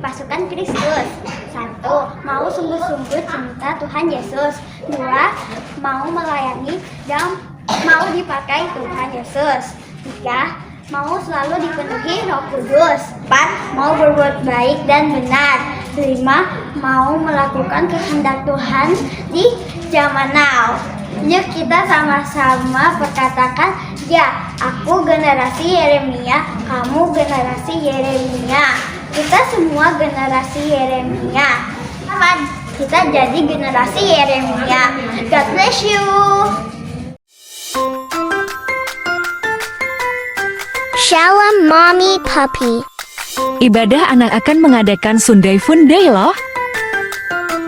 pasukan Kristus. 1. Mau sungguh-sungguh cinta Tuhan Yesus. 2. Mau melayani dan mau dipakai Tuhan Yesus. 3. Mau selalu dipenuhi Roh Kudus. 4. Mau berbuat baik dan benar. 5. Mau melakukan kehendak Tuhan di zaman now. Yuk kita sama-sama perkatakan, ya, aku generasi Yeremia, kamu generasi Yeremia. Kita semua generasi Yeremia. Selamat, kita jadi generasi Yeremia. God bless you. Shalom Mommy Puppy. Ibadah anak akan mengadakan Sunday Fun Day loh.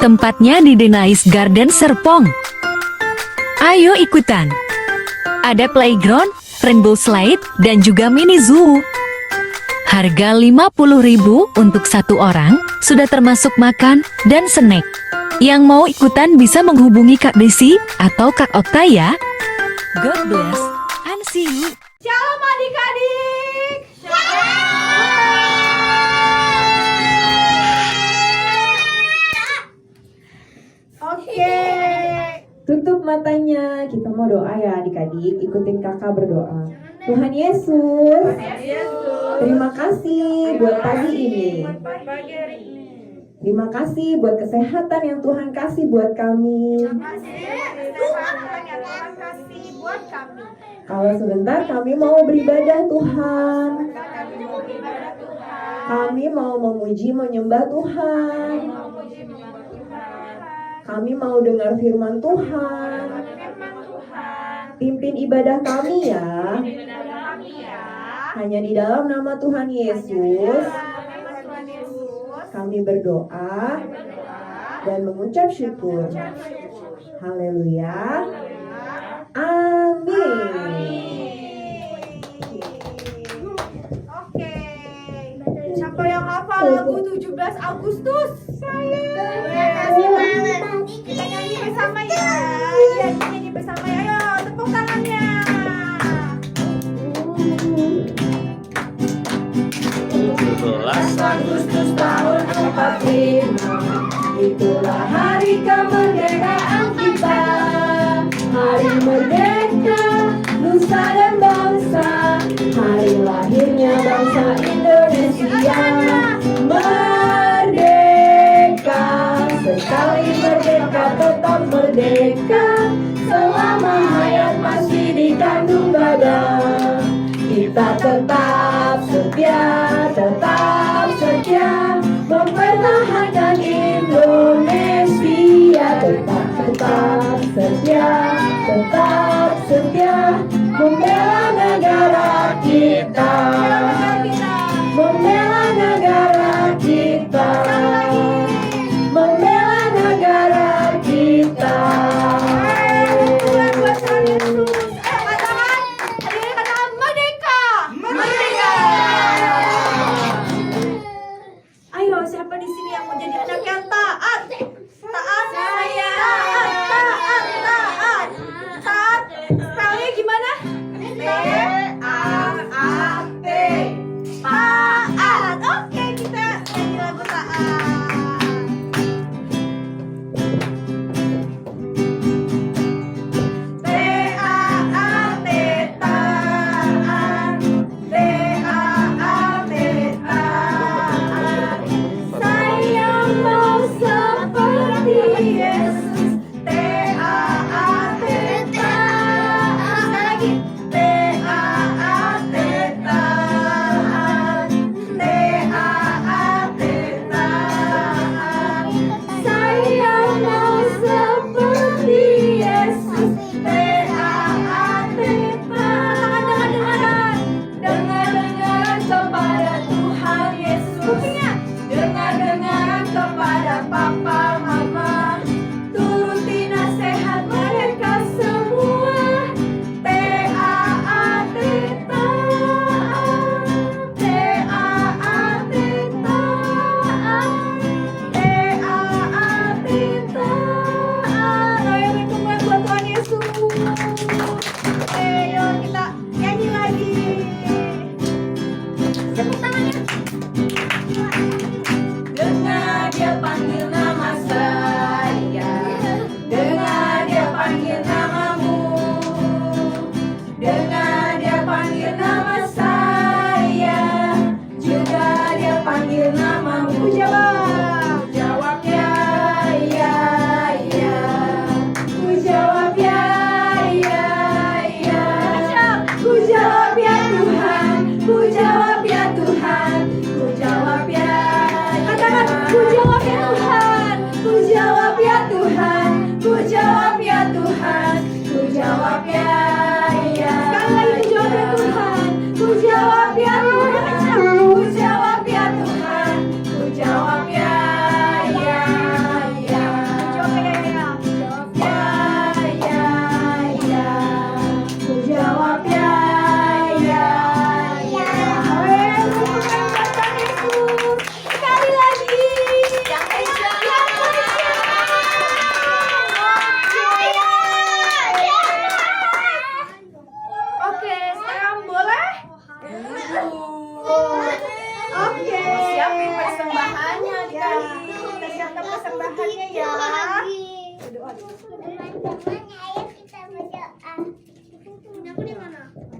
Tempatnya di Denais Garden Serpong. Ayo ikutan. Ada playground, rainbow slide, dan juga mini zoo. Harga 50.000 untuk satu orang, sudah termasuk makan dan snack. Yang mau ikutan bisa menghubungi Kak Desi atau Kak Okta ya. God bless and see you. Shalom adik-adik. Oke. Tutup matanya. Kita mau doa ya adik-adik. Ikutin kakak berdoa. Tuhan Yesus, terima kasih buat pagi ini. Terima kasih buat kesehatan yang Tuhan kasih buat kami. Kalau sebentar kami mau beribadah Tuhan. Kami mau memuji, menyembah Tuhan. Kami mau dengar firman Tuhan. Pimpin ibadah kami ya. Hanya di dalam nama Tuhan Yesus kami berdoa dan mengucap syukur. Haleluya. Amin. Oke. Siapa yang hafal lagu 17 Agustus? Saya. Kita nyanyi bersama ya. Ya, nyanyi bersama ya. Ayo, tepuk tangannya. 17 Agustus tahun 45, itulah hari kemerdekaan kita. Hari merdeka, nusa dan bangsa, hari lahirnya bangsa Indonesia. Merdeka, sekali merdeka tetap merdeka, selama hayat masih dikandung badan. Kita tetap setia, mempertahankan Indonesia. Tetap setia, membela negara kita. Membela negara kita. Membela negara kita. Ayo, siapa di sini yang mau jadi anak yang taat? Taat saya. Taat. Spellnya gimana? T-A-A-T.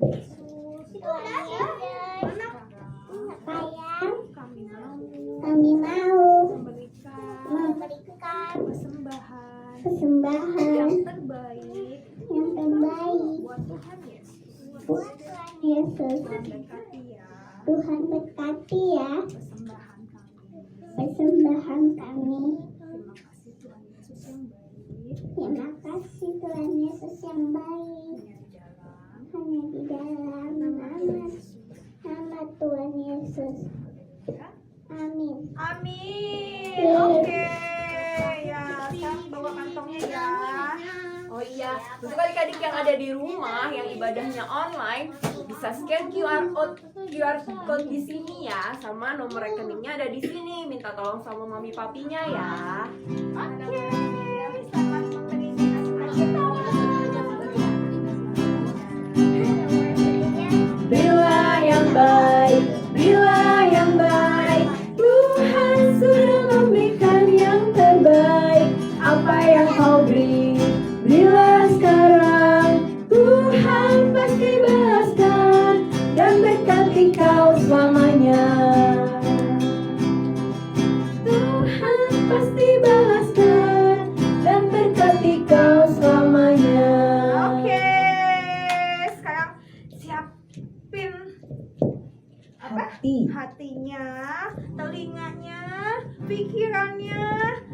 Tuhan Yesus, Sayang, kami kami mau memberikan persembahan persembahan terbaik yang terbaik buat Tuhan Yesus. buat Tuhan Yesus. Berkati ya Tuhan berkati ya persembahan kami. persembahan kami. Terima kasih Tuhan Yesus yang baik. Terima kasih Tuhan Yesus yang baik. Hanya di dalam nama Tuhan Yesus. Amin. Amin. Oke. Ya, Sam bawa kantongnya ya. Oh iya, untuk adik-adik yang ada di rumah yang ibadahnya online bisa scan QR code di sini ya, sama nomor rekeningnya ada di sini. Minta tolong sama mami papinya ya. Oke. Selamat memberi Bila yang baik, bila yang baik, Tuhan sudah memberikan yang terbaik. Apa yang kau beri, berilah sekarang. Tuhan pasti balaskan dan berkati kau selamanya. Tuhan pasti balaskan dan berkati kau selamanya. Oke, sekarang siapin hatinya, telinganya, pikirannya,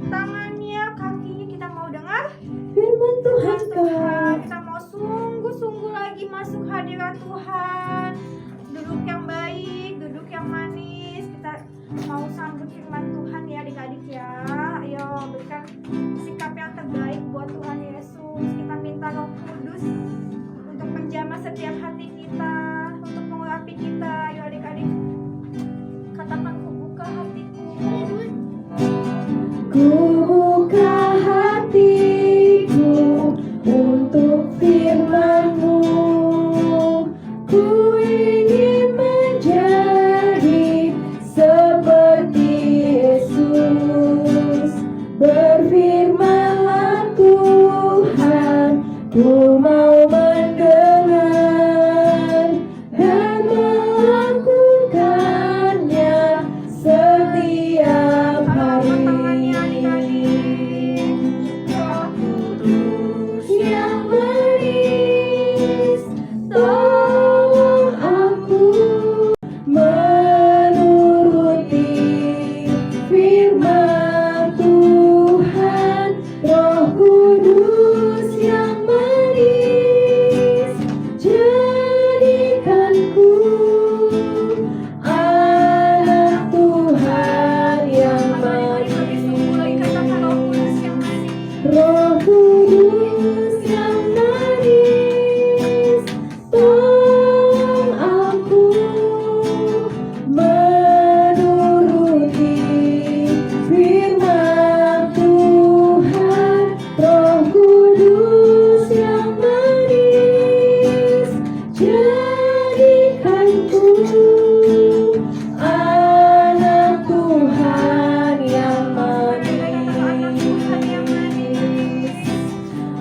tangannya, kakinya. Kita mau dengar firman Tuhan. Kita mau sungguh-sungguh lagi masuk hadirat Tuhan. Duduk yang baik, duduk yang manis. Kita mau sambut firman Tuhan ya adik-adik ya. Ayo berikan sikap yang terbaik buat Tuhan Yesus. Kita minta Roh Kudus untuk menjamah setiap hati kita, untuk mengurapi kita. Ayo adik-adik, katakan, ku buka hatiku. Ku buka hatiku untuk firman-Mu. Ku ingin menjadi seperti Yesus. Berfirman-Lah Tuhan, ku mau mendengar dan melakukannya setiap hari. Roh Kudus yang manis, tolong aku menuruti firman Tuhan. Roh Kudus yang manis, jadikanku anak Tuhan yang manis. Roh Kudus yang manis, tolong aku menuruti firman Tuhan. Roh Kudus yang manis, jadikanku anak Tuhan yang manis. Anak Tuhan yang manis.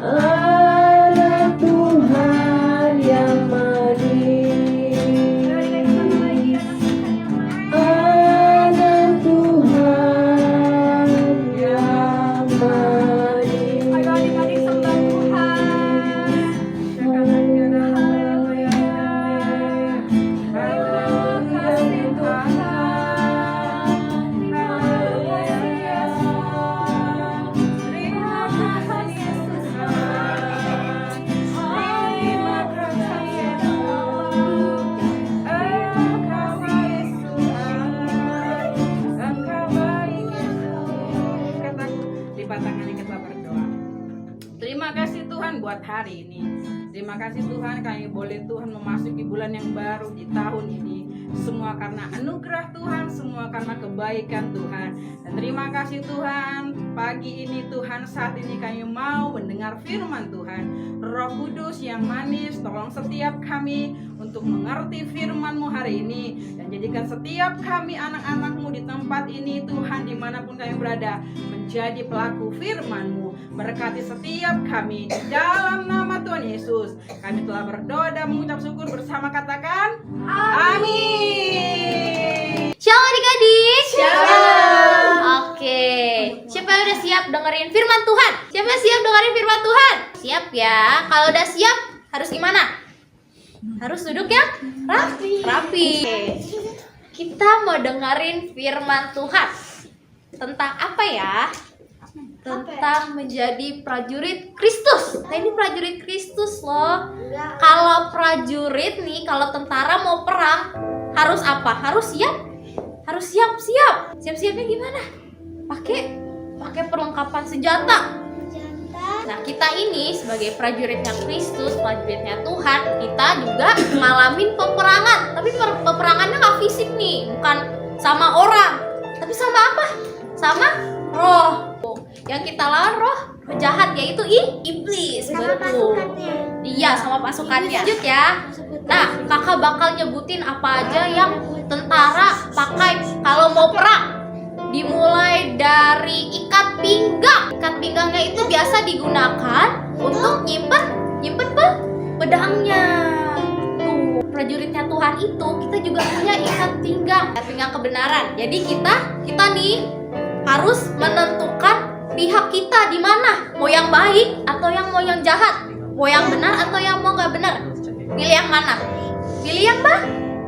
Anak Tuhan yang manis. Ayo adik-adik sembah Tuhan. Haleluya. Terima kasih Tuhan. Haleluya Yesus. Terima kasih Yesus. Terima kasih Yesus. Engkau baik Tuhan. Engkau baik Yesus. Lipat tangannya, kita berdoa. Terima kasih Tuhan buat hari ini. Terima kasih Tuhan kami boleh Tuhan memasuki bulan yang baru di tahun ini. Semua karena anugerah Tuhan, semua karena kebaikan Tuhan. Dan terima kasih Tuhan pagi ini Tuhan, saat ini kami mau mendengar firman Tuhan. Roh Kudus yang manis, tolong setiap kami untuk mengerti firman-Mu hari ini. Dan jadikan setiap kami anak-anak-Mu di tempat ini Tuhan, dimanapun kami berada, menjadi pelaku firman-Mu. Berkati setiap kami di dalam nama Tuhan Yesus. Kami telah berdoa dan mengucap syukur bersama, katakan amin. Shalom adik-adik. Shalom. Oke, siapa yang udah siap dengerin firman Tuhan? Siapa yang siap dengerin firman Tuhan? Siap ya. Kalau udah siap, harus gimana? Harus duduk ya? Rapi. Kita mau dengerin firman Tuhan. Tentang apa ya? Tentang menjadi prajurit Kristus. Nah, ini prajurit Kristus loh. Kalau prajurit nih, kalau tentara mau perang, harus apa? Harus siap. Harus siap-siap. Siap-siapnya gimana? Pakai perlengkapan senjata. Nah, kita ini sebagai prajuritnya Kristus, prajuritnya Tuhan, kita juga ngalamin peperangan. Tapi peperangannya nggak fisik nih, bukan sama orang, tapi sama apa? Sama roh. Yang kita lawan roh jahat, yaitu iblis. Betul. Iya, sama pasukannya. Lanjut ya. Nah, kakak bakal nyebutin apa aja yang tentara pakai kalau mau perang. Dimulai dari ikat pinggang. Ikat pinggangnya itu biasa digunakan untuk nyimpen pedangnya. Tuh, prajuritnya Tuhan itu kita juga punya ikat pinggang kebenaran. Jadi kita nih harus menentukan pihak kita di mana, mau yang baik atau yang mau yang jahat, mau yang benar atau yang mau nggak benar. Pilih yang mana? Pilih yang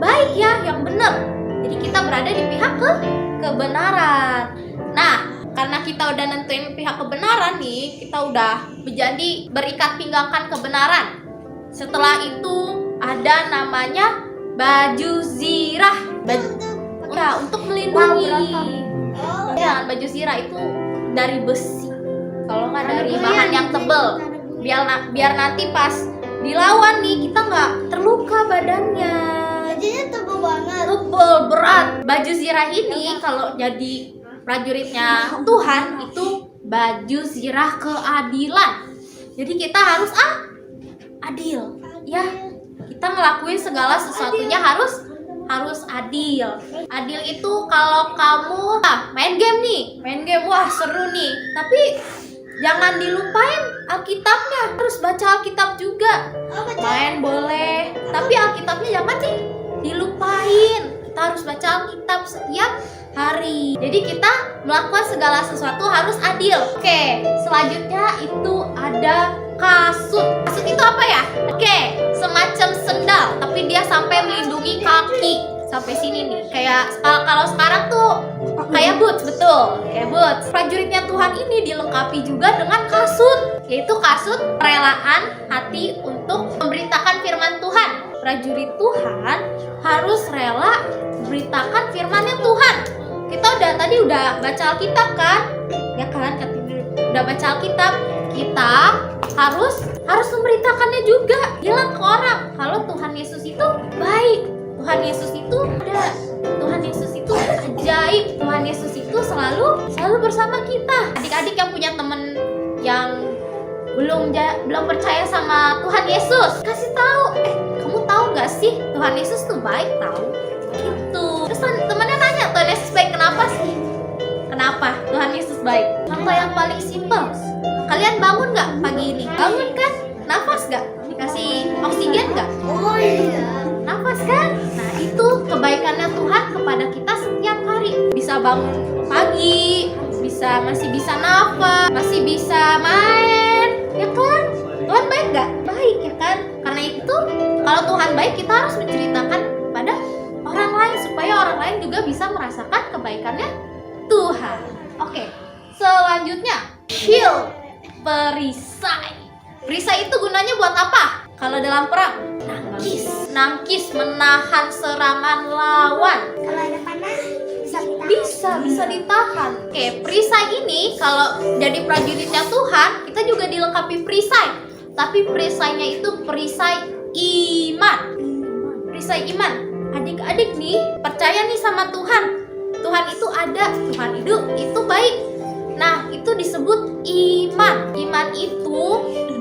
baik ya, yang benar. Jadi kita berada di pihak kebenaran. Nah, karena kita udah nentuin pihak kebenaran nih, kita udah menjadi berikat pinggangkan kebenaran. Setelah itu ada namanya baju zirah. Ya, untuk melindungi. Ya, baju zirah itu dari besi, kalau nggak dari bahan yang tebel, biar nanti pas dilawan nih kita nggak terluka badannya. Bajunya tebel banget. Tebel, berat. Baju zirah ini kalau jadi prajuritnya Tuhan itu baju zirah keadilan. Jadi kita harus adil, ya. Kita ngelakuin segala sesuatunya harus adil. Adil itu kalau kamu main game, wah seru nih. Tapi jangan dilupain Alkitabnya, terus baca Alkitab juga. Main boleh, tapi Alkitabnya jangan dilupain. Kita harus baca Alkitab setiap hari. Jadi kita melakukan segala sesuatu harus adil. Oke, selanjutnya itu ada kasut. Kasut itu apa ya? Oke, semacam sendal, tapi dia sampai melindungi kaki sampai sini nih. Kayak kalau sekarang tuh kayak boots, betul, kayak boots. Prajuritnya Tuhan ini dilengkapi juga dengan kasut, yaitu kasut relaan hati untuk memberitakan firman Tuhan. Prajurit Tuhan harus rela memberitakan firman-Nya Tuhan. Kita udah baca Alkitab kan? Ya kan? Udah baca Alkitab, kita harus memberitakannya juga. Bilang ke orang kalau Tuhan Yesus itu baik, Tuhan Yesus itu ada, Tuhan Yesus itu ajaib, Tuhan Yesus itu selalu bersama kita. Adik-adik yang punya temen yang belum percaya sama Tuhan Yesus, kasih tahu, kamu tahu nggak sih Tuhan Yesus tuh baik, tahu? Gitu. Terus temennya nanya, Tuhan Yesus baik kenapa sih? Kenapa Tuhan Yesus baik? Contoh yang paling simpel, kalian bangun nggak pagi ini? Bangun kan? Nafas nggak? Dikasih oksigen nggak? Oh iya. Nafas kan? Nah, itu kebaikannya Tuhan kepada kita setiap hari. Bisa bangun pagi, masih bisa nafas, masih bisa main, ya kan? Tuhan baik nggak? Baik, ya kan? Karena itu, kalau Tuhan baik, kita harus menceritakan pada orang lain supaya orang lain juga bisa merasakan kebaikannya Tuhan. Oke, selanjutnya shield, perisai. Perisai itu gunanya buat apa? Kalau dalam perang, nangkis, menahan serangan lawan. Kalau ada panah Bisa ditahan. Oke, perisai ini kalau jadi prajuritnya Tuhan, kita juga dilengkapi perisai. Tapi perisainya itu perisai iman. Perisai iman. Adik-adik nih percaya nih sama Tuhan. Tuhan itu ada, Tuhan itu baik. Nah, itu disebut iman. Iman itu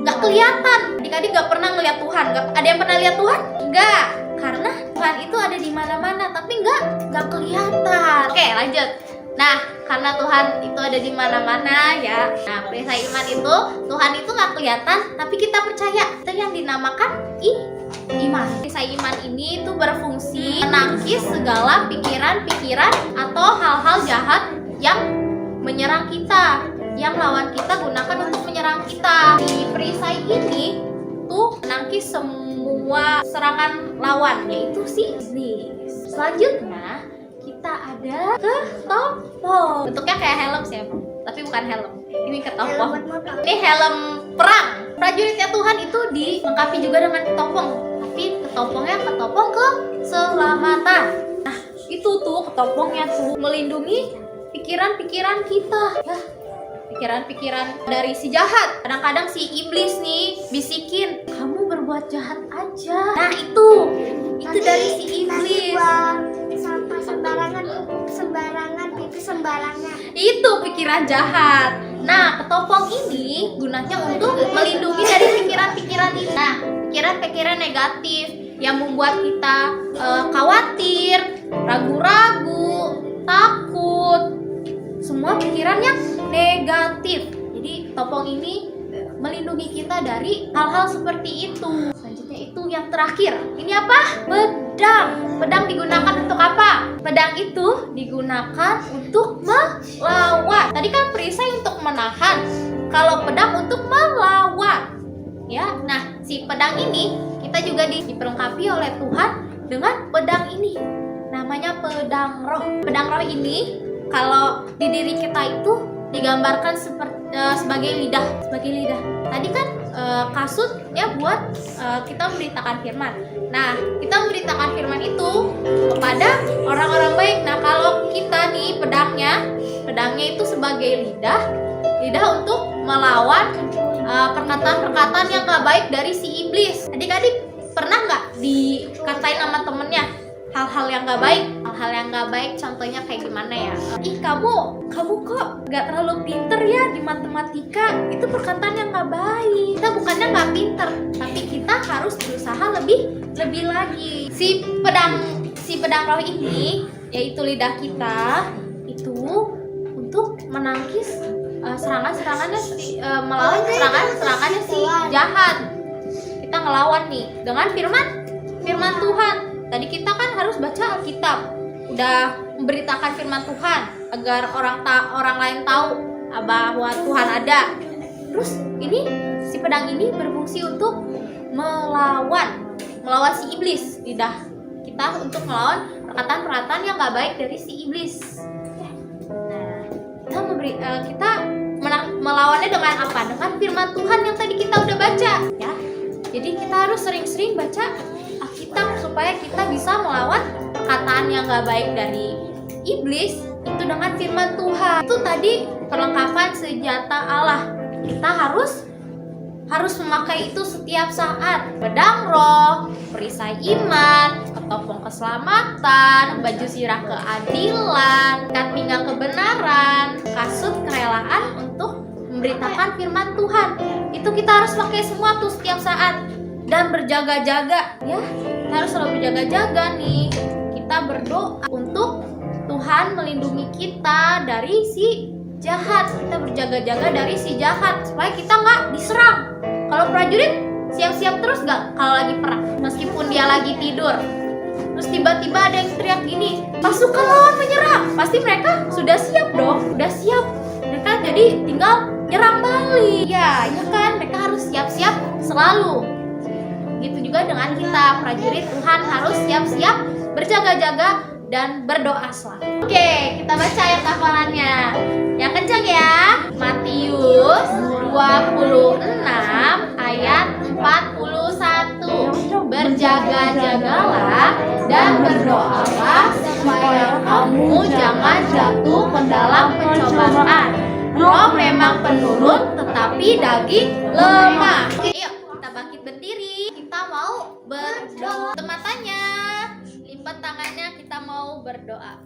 nggak kelihatan. Adik-adik nggak pernah ngeliat Tuhan. Ada yang pernah lihat Tuhan? Nggak. Karena Tuhan itu ada di mana-mana, tapi nggak kelihatan. Oke, lanjut. Nah, karena Tuhan itu ada di mana-mana ya. Nah, perisai iman itu Tuhan itu nggak kelihatan, tapi kita percaya. Itu yang dinamakan iman. Perisai iman ini tuh berfungsi menangkis segala pikiran-pikiran atau hal-hal jahat yang menyerang kita, yang lawan kita gunakan untuk menyerang kita. Di perisai ini tuh menangkis semua serangan lawan, yaitu si iblis. Selanjutnya kita ada ketopong. Bentuknya kayak helm sih emang, tapi bukan helm. Ini ketopong. Ini helm perang. Prajuritnya Tuhan itu dilengkapi juga dengan ketopong. Tapi ketopongnya ketopong keselamatan. Nah, itu tuh ketopongnya tuh melindungi pikiran-pikiran kita. Ya, pikiran-pikiran dari si jahat. Kadang-kadang si iblis nih bisikin, kamu berbuat jahat aja. Nah, itu dari si iblis. Sampah sembarangan, itu sembarangan. Itu pikiran jahat. Nah, ketopong ini gunanya untuk melindungi dari pikiran-pikiran ini. Nah, pikiran-pikiran negatif yang membuat kita khawatir, ragu-ragu, takut, semua pikiran yang negatif. Jadi ketopong ini melindungi kita dari hal-hal seperti itu. Selanjutnya itu yang terakhir. Ini apa? Pedang. Pedang digunakan untuk apa? Pedang itu digunakan untuk melawan. Tadi kan perisai untuk menahan. Kalau pedang untuk melawan. Ya, nah si pedang ini kita juga diperlengkapi oleh Tuhan dengan pedang ini. Namanya pedang roh. Pedang roh ini kalau di diri kita itu digambarkan sebagai lidah. Tadi kan kasutnya buat kita memberitakan firman. Nah, kita memberitakan firman itu kepada orang-orang baik. Nah, kalau kita nih pedangnya itu sebagai lidah untuk melawan perkataan-perkataan yang gak baik dari si iblis. Adik-adik pernah nggak dikatain sama temennya hal-hal yang gak baik? Hal-hal yang gak baik contohnya kayak gimana ya? Ih, kamu kok gak terlalu pinter ya di matematika. Itu perkataan yang gak baik. Kita bukannya gak pinter, tapi kita harus berusaha lebih lagi. Si pedang roh ini, yaitu lidah kita, itu untuk menangkis serangan-serangannya melawan serangan-serangannya si jahat. Kita ngelawan nih dengan firman Tuhan. Tadi kita kan harus baca Alkitab, udah memberitakan firman Tuhan agar orang lain tahu bahwa Tuhan ada. Terus ini si pedang ini berfungsi untuk melawan si iblis. Lidah kita untuk melawan perkataan-perkataan yang gak baik dari si iblis. Nah, kita melawannya dengan apa? Dengan firman Tuhan yang tadi kita udah baca, ya. Jadi kita harus sering-sering baca Alkitab supaya kita bisa melawan perkataan yang gak baik dari iblis itu dengan firman Tuhan. Itu tadi perlengkapan senjata Allah. Kita harus memakai itu setiap saat. Pedang roh, perisai iman, ketopong keselamatan, baju sirah keadilan, ikat pinggang kebenaran, kasut kerelaan untuk memberitakan firman Tuhan. Itu kita harus pakai semua tuh setiap saat dan berjaga-jaga, ya. Kita harus selalu berjaga-jaga nih. Kita berdoa untuk Tuhan melindungi kita dari si jahat. Kita berjaga-jaga dari si jahat supaya kita nggak diserang. Kalau prajurit siap-siap terus nggak kalau lagi perang, meskipun dia lagi tidur. Terus tiba-tiba ada yang teriak gini, pasukan lawan menyerang. Pasti mereka sudah siap dong, udah siap. Mereka jadi tinggal nyerang balik. Ya kan, mereka harus siap-siap selalu. Gitu juga dengan kita, prajurit Tuhan harus siap-siap, berjaga-jaga dan berdoa selalu. Oke, kita baca ayat hafalannya. Yang kencang ya. Matius 26 ayat 41. Berjaga-jagalah dan berdoalah supaya kamu jangan jatuh ke dalam pencobaan. Roh memang penurut, tetapi daging lemah. Oke, yuk kita bangkit berdiri. Kita mau berdoa. Tutup matanya, lipat tangannya, kita mau berdoa.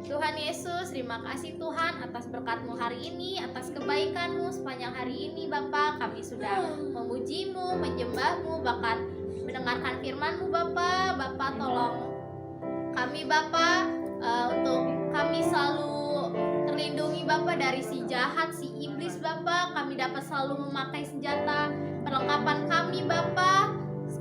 Tuhan Yesus, terima kasih Tuhan atas berkat-Mu hari ini, atas kebaikan-Mu sepanjang hari ini Bapa. Kami sudah memuji-Mu, menyembah-Mu, bahkan mendengarkan firman-Mu Bapa. Bapa tolong kami Bapa, untuk kami selalu terlindungi Bapa dari si jahat, si iblis Bapa. Kami dapat selalu memakai senjata perlengkapan kami Bapa.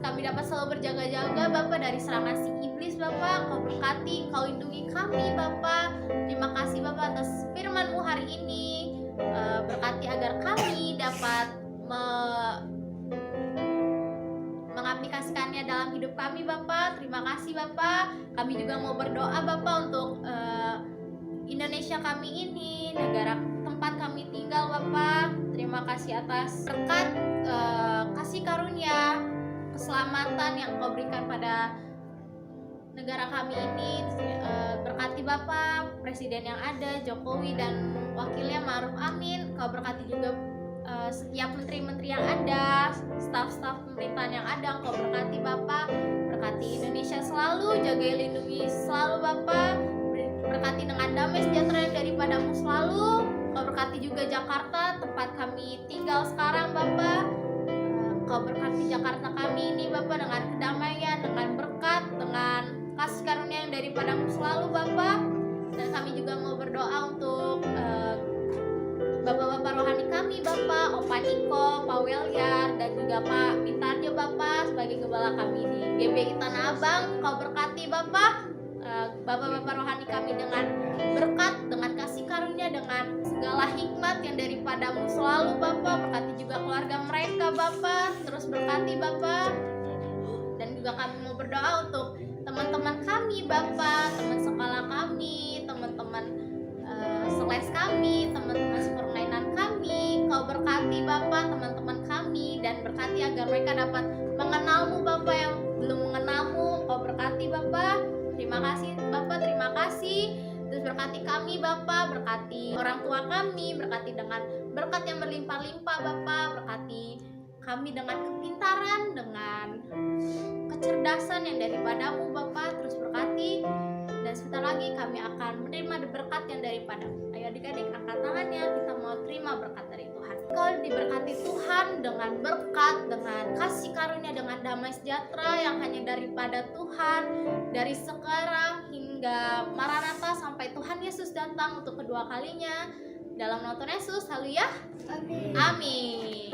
Kami dapat selalu berjaga-jaga Bapa dari serangan si iblis Bapa. Kau berkati, Kau lindungi kami Bapa. Terima kasih Bapa atas firman-Mu hari ini. Berkati agar kami dapat mengaplikasikannya dalam hidup kami Bapa. Terima kasih Bapa. Kami juga mau berdoa Bapa untuk Indonesia kami ini, negara tempat kami tinggal Bapa. Terima kasih atas berkat, kasih karunia, keselamatan yang Kau berikan pada negara kami ini. Berkati Bapa presiden yang ada, Jokowi dan wakilnya Ma'ruf Amin. Kau berkati juga setiap menteri-menteri yang ada, staf-staf pemerintahan yang ada. Kau berkati Bapa, berkati Indonesia selalu, jaga lindungi selalu Bapa. Berkati dengan damai sejahtera yang daripada-Mu selalu. Kau berkati juga Jakarta, tempat kami tinggal sekarang Bapa. Kau berkati Jakarta kami ini Bapa dengan kedamaian, dengan berkat, dengan kasih karunia yang daripada-Mu selalu Bapa. Dan kami juga mau berdoa untuk Bapak-bapak rohani kami Bapa, Opa Niko, Pak Welyar, dan juga Pak Mintarjo Bapa sebagai gembala kami di GBI Tanah Abang. Kau berkati Bapa Bapak-bapak rohani kami dengan berkat, dengan kasih karunia, dengan segala hikmat yang daripada-Mu selalu Bapa. Berkati juga keluarga mereka Bapa, terus berkati Bapa. Dan juga kami mau berdoa untuk teman-teman kami Bapa, teman sekolah kami, teman-teman sekelas kami, teman-teman sepermainan kami. Kau berkati Bapa teman-teman kami, dan berkati agar mereka dapat mengenal-Mu Bapa yang belum mengenal-Mu. Kau berkati Bapa. Terima kasih Bapa, terima kasih. Terus berkati kami Bapa, berkati orang tua kami, berkati dengan berkat yang berlimpah-limpah Bapa. Berkati kami dengan kepintaran, dengan kecerdasan yang daripada-Mu Bapa. Terus berkati, dan sebentar lagi kami akan menerima berkat yang daripada-Mu. Ayo adik-adik angkat tangannya, kita mau terima berkat dari Tuhan. Kau diberkati Tuhan dengan berkat, dengan kasih karunia, dengan damai sejahtera yang hanya daripada Tuhan, dari sekarang hingga Maranatha sampai Tuhan Yesus datang untuk kedua kalinya. Dalam nama Tuhan Yesus, haleluya. Amin.